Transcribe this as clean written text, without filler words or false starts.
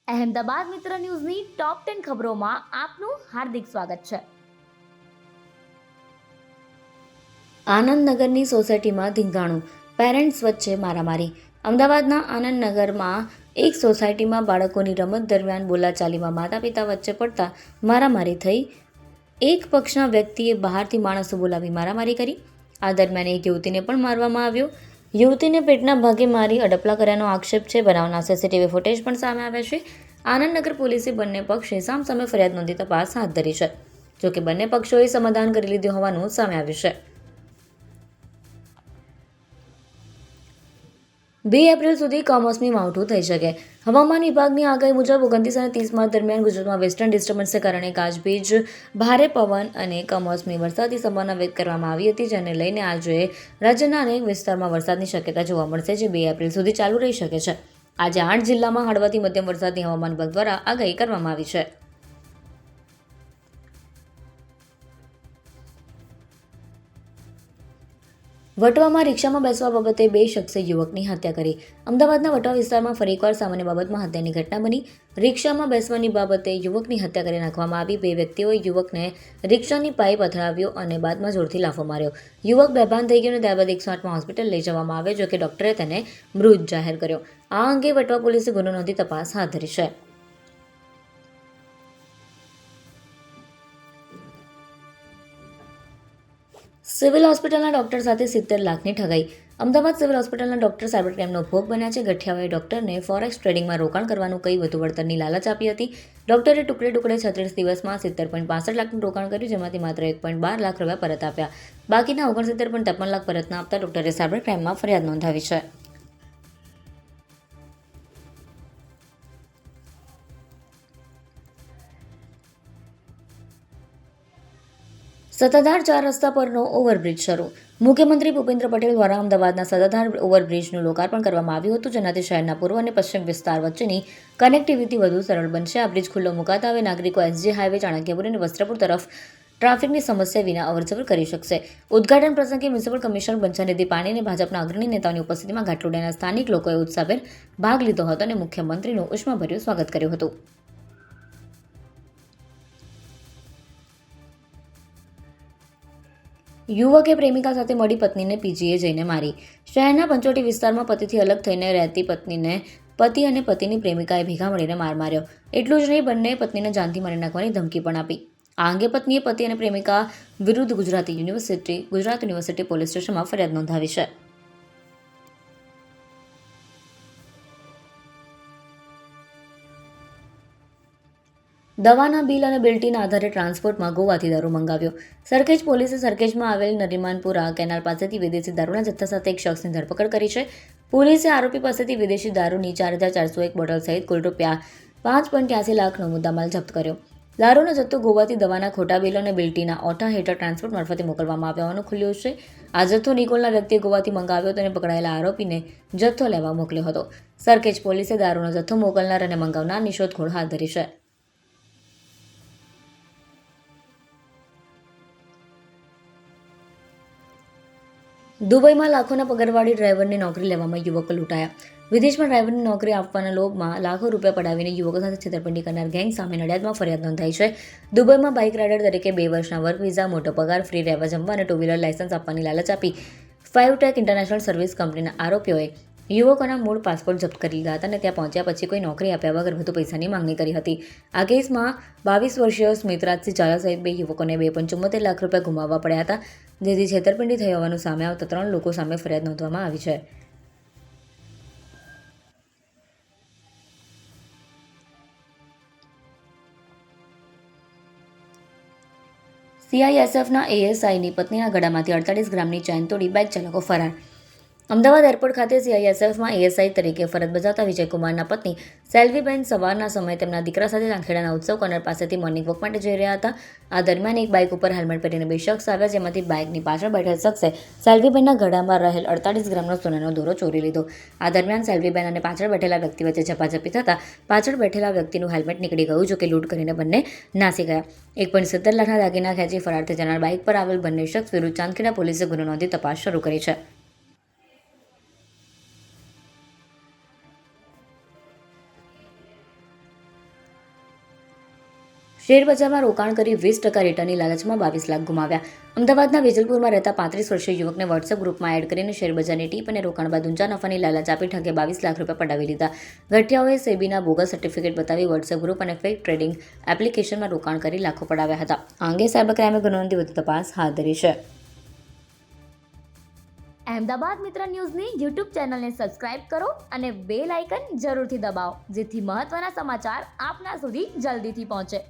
અહેમદાબાદ મિત્ર ન્યૂઝની ટોપ 10 ખબરોમાં આપનું હાર્દિક સ્વાગત છે. આનંદનગરની સોસાયટીમાં ધીંગાણું, પેરેન્ટ્સ વચ્ચે મારામારી. અમદાવાદના આનંદનગરમાં એક સોસાયટીમાં બાળકોની રમત દરમિયાન બોલાચાલીમાં માતા પિતા વચ્ચે પડતા મારામારી થઈ. એક પક્ષના વ્યક્તિએ બહારથી માણસો બોલાવી મારામારી કરી. આ દરમિયાન એક યુવતીને પણ મારવામાં આવ્યો. યુવતીને પેટના ભાગે મારી અડપલા કર્યાનો આક્ષેપ છે. બનાવના સીસીટીવી ફૂટેજ પણ સામે આવ્યા છે. આનંદનગર પોલીસે બંને પક્ષે સામસામે ફરિયાદ નોંધી તપાસ હાથ ધરી છે. જોકે બંને પક્ષોએ સમાધાન કરી લીધું હોવાનું સામે આવ્યું છે. 2 એપ્રિલ સુધી કમોસમી માવઠું થઈ શકે. હવામાન વિભાગની આગાહી મુજબ 29 અને 30 માર્ચ દરમિયાન ગુજરાતમાં વેસ્ટર્ન ડિસ્ટર્બન્સને કારણે ગાજવીજ, ભારે પવન અને કમોસમી વરસાદની સંભાવના વ્યક્ત કરવામાં આવી હતી, જેને લઈને આજે રાજ્યના અનેક વિસ્તારમાં વરસાદની શક્યતા જોવા મળશે, જે 2 એપ્રિલ સુધી ચાલુ રહી શકે છે. આજે 8 જિલ્લામાં હળવાથી મધ્યમ વરસાદની હવામાન વિભાગ દ્વારા આગાહી કરવામાં આવી છે. વટવામાં રિક્ષામાં બેસવા બાબતે 2 શખ્સે યુવકની હત્યા કરી. અમદાવાદના વટવા વિસ્તારમાં ફરી એકવાર સામાન્ય બાબતમાં હત્યાની ઘટના બની. રિક્ષામાં બેસવાની બાબતે યુવકની હત્યા કરી નાખવામાં આવી. 2 વ્યક્તિઓએ યુવકને રિક્ષાની પાઇપ અથડાવ્યો અને બાદમાં જોરથી લાફો માર્યો. યુવક બેભાન થઈ ગયો અને ત્યારબાદ 108માં હોસ્પિટલ લઈ જવામાં આવ્યો, જોકે ડોક્ટરે તેને મૃત જાહેર કર્યો. આ અંગે વટવા પોલીસે ગુનો નોંધી તપાસ હાથ ધરી છે. સિવિલ હોસ્પિટલના ડોક્ટર સાથે 70 લાખની ઠગાઈ. અમદાવાદ સિવિલ હોસ્પિટલના ડોક્ટર સાયબર ક્રાઇમનો ભોગ બન્યા છે. ગઠિયાઓએ ડોક્ટરને ફોરેક્સ ટ્રેડિંગમાં રોકાણ કરવાનું કહી વધુ વળતરની લાલચ આપી હતી. ડોક્ટરે ટુકડે 36 દિવસમાં 70.65 લાખનું રોકાણ કર્યું, જેમાંથી માત્ર 1.12 લાખ રૂપિયા પરત આપ્યા. બાકીના 69.53 લાખ પરત ન આપતા ડોક્ટરે સાયબર ક્રાઇમમાં ફરિયાદ નોંધાવી છે. સત્તાધાર 4 રસ્તા પરનો ઓવરબ્રિજ શરૂ. મુખ્યમંત્રી ભૂપેન્દ્ર પટેલ દ્વારા અમદાવાદના સત્તાધાર ઓવરબ્રિજનું લોકાર્પણ કરવામાં આવ્યું હતું, જેનાથી શહેરના પૂર્વ અને પશ્ચિમ વિસ્તાર વચ્ચેની કનેક્ટિવિટી વધુ સરળ બનશે. આ બ્રિજ ખુલ્લો મુકાતા હવે નાગરિકો એસજી હાઈવે, ચાણક્યપુરી અને વસ્ત્રાપુર તરફ ટ્રાફિકની સમસ્યા વિના અવરજવર કરી શકશે. ઉદ્ઘાટન પ્રસંગે મ્યુનિસિપલ કમિશનર બંછાનિધિ પાણી અને ભાજપના અગ્રણી નેતાઓની ઉપસ્થિતિમાં ઘાટલોડિયાના સ્થાનિક લોકોએ ઉત્સાહભેર ભાગ લીધો હતો અને મુખ્યમંત્રીનું ઉષ્માભર્યું સ્વાગત કર્યું હતું. યુવકે પ્રેમિકા સાથે મળી પત્નીને પીજીએ જઈને મારી. શહેરના પંચોટી વિસ્તારમાં પતિથી અલગ થઈને રહેતી પત્નીને પતિ અને પતિની પ્રેમિકાએ ભેગા મળીને માર માર્યો. એટલું જ નહીં, બંને પત્નીને જાનથી મારી નાખવાની ધમકી પણ આપી. આ અંગે પત્નીએ પતિ અને પ્રેમિકા વિરુદ્ધ ગુજરાત યુનિવર્સિટી પોલીસ સ્ટેશનમાં ફરિયાદ નોંધાવી છે. દવાના બિલ અને બિલ્ટીના આધારે ટ્રાન્સપોર્ટમાં ગોવાથી દારૂ મંગાવ્યો. સરખેજ પોલીસે સરખેજમાં આવેલ નરીમાનપુરા કેનાલ પાસેથી વિદેશી દારૂના જથ્થા સાથે એક શખ્સની ધરપકડ કરી છે. પોલીસે આરોપી પાસેથી વિદેશી દારૂની 4,401 બોટલ સહિત કુલ રૂપિયા 5.83 લાખનો મુદ્દામાલ જપ્ત કર્યો. દારૂનો જથ્થો ગોવાથી દવાના ખોટા બિલ અને બિલ્ટીના ઓઠા હેઠળ ટ્રાન્સપોર્ટ મારફતે મોકલવામાં આવ્યો હોવાનું ખુલ્યું છે. આ જથ્થો નિકોલના વ્યક્તિએ ગોવાથી મંગાવ્યો હતો અને પકડાયેલા આરોપીને જથ્થો લેવા મોકલ્યો હતો. સરખેજ પોલીસે દારૂનો જથ્થો મોકલનાર અને મંગાવનારની શોધખોળ હાથ ધરી છે. દુબઈમાં લાખોના પગારવાળી ડ્રાઈવરની નોકરી લેવામાં યુવકો લૂંટાયા. વિદેશમાં ડ્રાઈવરની નોકરી આપવાના લોભમાં લાખો રૂપિયા પડાવીને યુવકો સાથે છેતરપિંડી કરનાર ગેંગ સામે નડિયાદમાં ફરિયાદ નોંધાઈ છે. દુબઈમાં બાઇક રાઇડર તરીકે 2 વર્ષના વર્ક વિઝા, મોટો પગાર, ફ્રી રહેવા જમવા અને ટુ વ્હીલર લાયસન્સ આપવાની લાલચ આપી 5 ટેક ઇન્ટરનેશનલ સર્વિસ કંપનીના આરોપીઓએ યુવકોના મૂળ પાસપોર્ટ જપ્ત કરી લીધા હતા અને ત્યાં પહોંચ્યા પછી કોઈ નોકરી આપ્યા વગર વધુ પૈસાની માંગણી કરી હતી. આ કેસમાં 22 વર્ષીય સ્મિતરાજસિંહ ઝાલા સહિત 2 યુવકોને 2.74 લાખ રૂપિયા ગુમાવવા પડ્યા હતા, જેથી છેતરપિંડી થઈ હોવાનું સામે આવતા 3 લોકો સામે ફરિયાદ નોંધવામાં આવી છે. CISFના ASIની પત્નીના ગળામાંથી 48 ગ્રામની ચેન તોડી બાઇક ચાલકો ફરાર. અમદાવાદ એરપોર્ટ ખાતે CISFમાં ASI તરીકે ફરજ બજાવતા વિજયકુમારના પત્ની સેલ્વીબેન સવારના સમયે તેમના દીકરા સાથે ચાંખેડાના ઉત્સવ કોર્નર પાસેથી મોર્નિંગ વોક માટે જઈ રહ્યા હતા. આ દરમિયાન એક બાઇક ઉપર હેલ્મેટ પહેરીને 2 શખ્સ આવ્યા, જેમાંથી બાઇકની પાછળ બેઠેલ શખ્સે સેલ્વીબેનના ગળામાં રહેલ 48 ગ્રામનો સોનાનો દોરો ચોરી લીધો. આ દરમિયાન સેલ્વીબેન અને પાછળ બેઠેલા વ્યક્તિ વચ્ચે ઝપાઝપી થતાં પાછળ બેઠેલા વ્યક્તિનું હેલ્મેટ નીકળી ગયું, જોકે લૂંટ કરીને બંને નાસી ગયા. 1.70 લાખના દાગીના ખેંચી ફરાર થઈ જનાર બાઇક પર આવેલ બંને શખ્સ વિરુદ્ધ ચાંદખેડા પોલીસે ગુનો નોંધી તપાસ શરૂ કરી છે. શેરબજારમાં રોકાણ કરી 20% રિટર્નની લાલચમાં 22 લાખ ગુમાવ્યા. અમદાવાદના વેજલપુરમાં રહેતા 35 વર્ષીય યુવકને વોટ્સએપ ગ્રુપમાં એડ કરીને શેરબજારની ટીપ અને રોકાણ બાદ ઊંચા નફાની લાલચ આપી ઠગે 22 લાખ રૂપિયા પડાવી લીધા. ગઠિયાઓએ સેબીના બોગસ સર્ટિફિકેટ બતાવી વોટ્સએપ ગ્રુપ અને ફેક ટ્રેડિંગ એપ્લિકેશનમાં રોકાણ કરી લાખો પડાવ્યા હતા. આ અંગે સાયબર ક્રાઇમે ગુનો નોંધી વધુ તપાસ હાથ ધરી છે. અહેમદાબાદ મિત્ર ન્યૂઝની યુટ્યુબ ચેનલને સબસ્ક્રાઇબ કરો અને બેલ આઇકન જરૂરથી દબાવો જેથી મહત્ત્વના સમાચાર આપના સુધી જલ્દીથી પહોંચે.